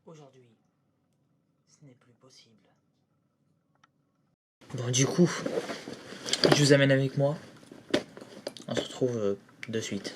Aujourd'hui, ce n'est plus possible. Bon, du coup, je vous amène avec moi. On se retrouve de suite.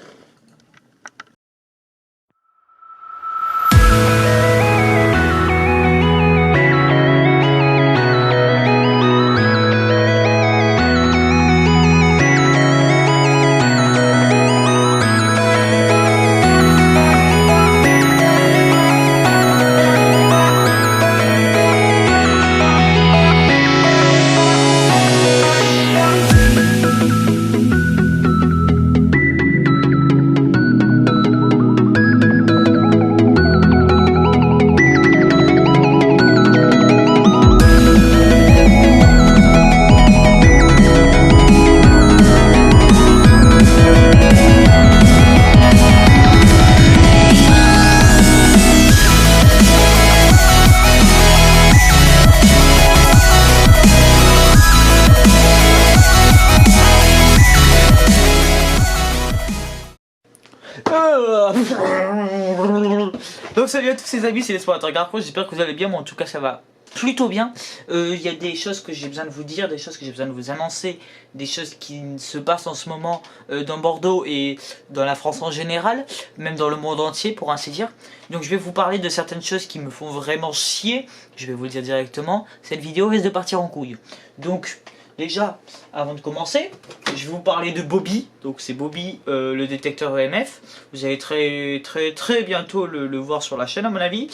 Donc salut à tous les amis, c'est l'Explorateur Garco, j'espère que vous allez bien, moi en tout cas ça va plutôt bien. Il y a des choses que j'ai besoin de vous dire, des choses que j'ai besoin de vous annoncer, des choses qui se passent en ce moment dans Bordeaux et dans la France en général, même dans le monde entier pour ainsi dire. Donc je vais vous parler de certaines choses qui me font vraiment chier, je vais vous le dire directement, cette vidéo risque de partir en couille. Donc déjà, avant de commencer, je vais vous parler de Bobby. Donc c'est Bobby, le détecteur EMF. Vous allez très bientôt le voir sur la chaîne à mon avis.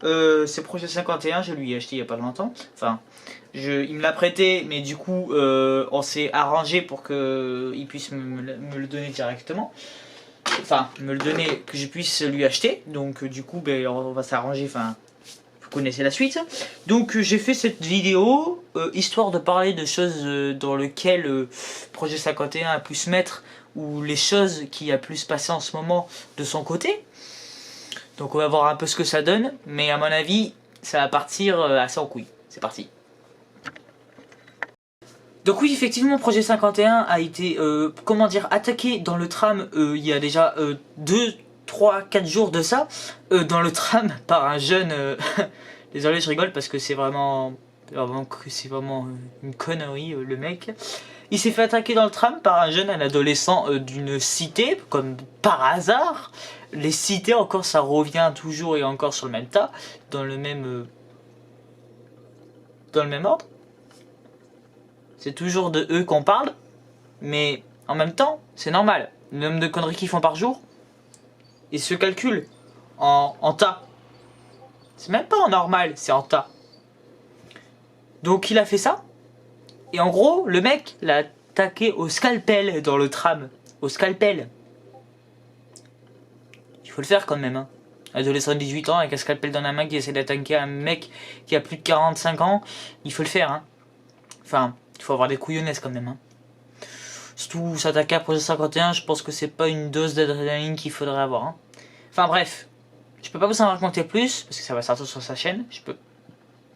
C'est Projet 51, je lui ai acheté il n'y a pas longtemps. Enfin, il me l'a prêté, mais du coup, on s'est arrangé pour qu'il puisse me le donner directement. Enfin, me le donner, que je puisse lui acheter. Donc du coup, ben, on va s'arranger, enfin... Vous connaissez la suite. Donc j'ai fait cette vidéo histoire de parler de choses dans lesquelles Projet 51 a pu se mettre, ou les choses qui a pu se passer en ce moment de son côté. Donc on va voir un peu ce que ça donne, mais à mon avis ça va partir assez en couille. C'est parti. Donc oui, effectivement, Projet 51 a été comment dire, attaqué dans le tram il y a déjà 2, 3, 4 jours de ça, dans le tram par un jeune... Désolé, je rigole parce que c'est vraiment une connerie, le mec. Il s'est fait attaquer dans le tram par un adolescent d'une cité, comme par hasard. Les cités, encore, ça revient toujours et encore sur le même tas, dans le même ordre. C'est toujours de eux qu'on parle, mais en même temps, c'est normal. Le nombre de conneries qu'ils font par jour, ils se calculent en tas. C'est même pas en normal, c'est en tas. Donc il a fait ça. Et en gros, le mec l'a attaqué au scalpel dans le tram. Au scalpel. Il faut le faire quand même. Hein. Adolescent de 18 ans avec un scalpel dans la main qui essaie d'attaquer un mec qui a plus de 45 ans. Il faut le faire. Hein. Enfin, il faut avoir des couillonnesses quand même. Hein. Surtout s'attaquer à Projet 51, je pense que c'est pas une dose d'adrénaline qu'il faudrait avoir. Hein. Enfin bref. Je peux pas vous en raconter plus, parce que ça va sortir sur sa chaîne. Je peux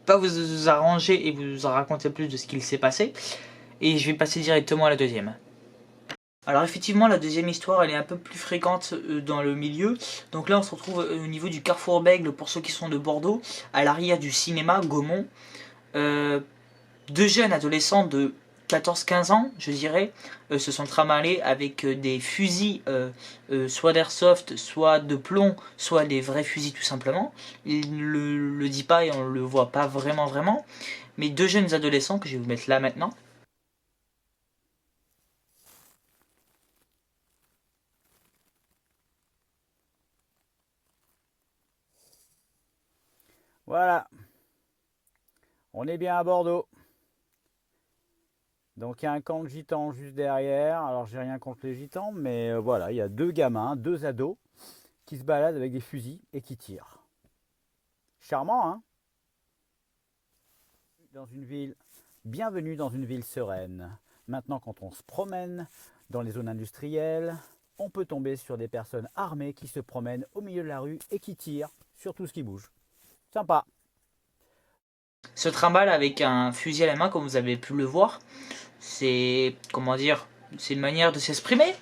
pas vous arranger et vous en raconter plus de ce qu'il s'est passé. Et je vais passer directement à la deuxième. Alors effectivement, la deuxième histoire, elle est un peu plus fréquente dans le milieu. Donc là, on se retrouve au niveau du Carrefour Bègle, pour ceux qui sont de Bordeaux, à l'arrière du cinéma Gaumont. Deux jeunes adolescents de 14-15 ans, je dirais, se sont tramallés avec des fusils, soit d'airsoft, soit de plomb, soit des vrais fusils tout simplement. Il ne le dit pas et on le voit pas vraiment. Mais deux jeunes adolescents, que je vais vous mettre là maintenant. Voilà, on est bien à Bordeaux. Donc il y a un camp de gitans juste derrière. Alors j'ai rien contre les gitans, mais voilà, il y a deux gamins, deux ados qui se baladent avec des fusils et qui tirent. Charmant, hein? Bienvenue dans une ville sereine. Maintenant, quand on se promène dans les zones industrielles, on peut tomber sur des personnes armées qui se promènent au milieu de la rue et qui tirent sur tout ce qui bouge. Sympa. Se trimballe avec un fusil à la main, comme vous avez pu le voir. C'est, comment dire, c'est une manière de s'exprimer.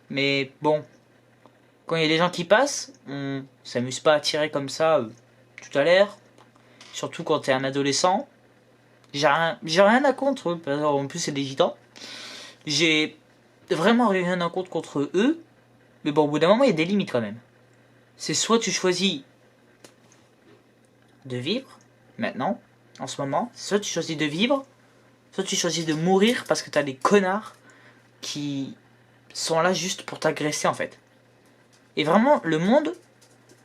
Mais bon, quand il y a des gens qui passent, on s'amuse pas à tirer comme ça tout à l'heure, surtout quand t'es un adolescent. J'ai rien à contre eux, parce qu'en plus c'est des gitans. J'ai vraiment rien à contre eux, mais bon, au bout d'un moment, il y a des limites quand même. C'est soit tu choisis de vivre, maintenant, en ce moment, soit tu choisis de vivre, soit tu choisis de mourir parce que t'as des connards qui sont là juste pour t'agresser en fait. Et vraiment, le monde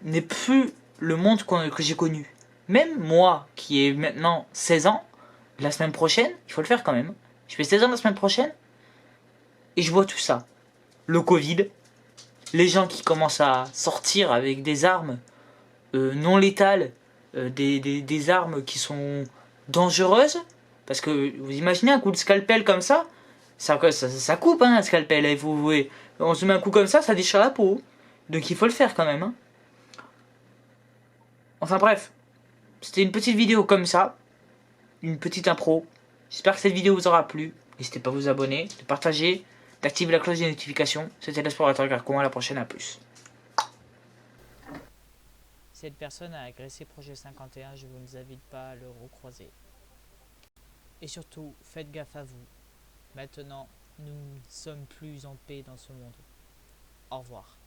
n'est plus le monde que j'ai connu. Même moi, qui ai maintenant 16 ans, la semaine prochaine, il faut le faire quand même. Je fais 16 ans la semaine prochaine, et je vois tout ça. Le Covid, les gens qui commencent à sortir avec des armes non létales, des armes qui sont dangereuses, parce que vous imaginez un coup de scalpel comme ça coupe hein, un scalpel, et on se met un coup comme ça déchire la peau. Donc il faut le faire quand même. Hein. Enfin bref, c'était une petite vidéo comme ça, une petite impro. J'espère que cette vidéo vous aura plu. N'hésitez pas à vous abonner, de partager, d'activer la cloche des notifications. C'était l'explorateur Garcon, à la prochaine, à plus. Cette personne a agressé Projet 51, je vous invite pas à le recroiser. Et surtout, faites gaffe à vous. Maintenant, nous ne sommes plus en paix dans ce monde. Au revoir.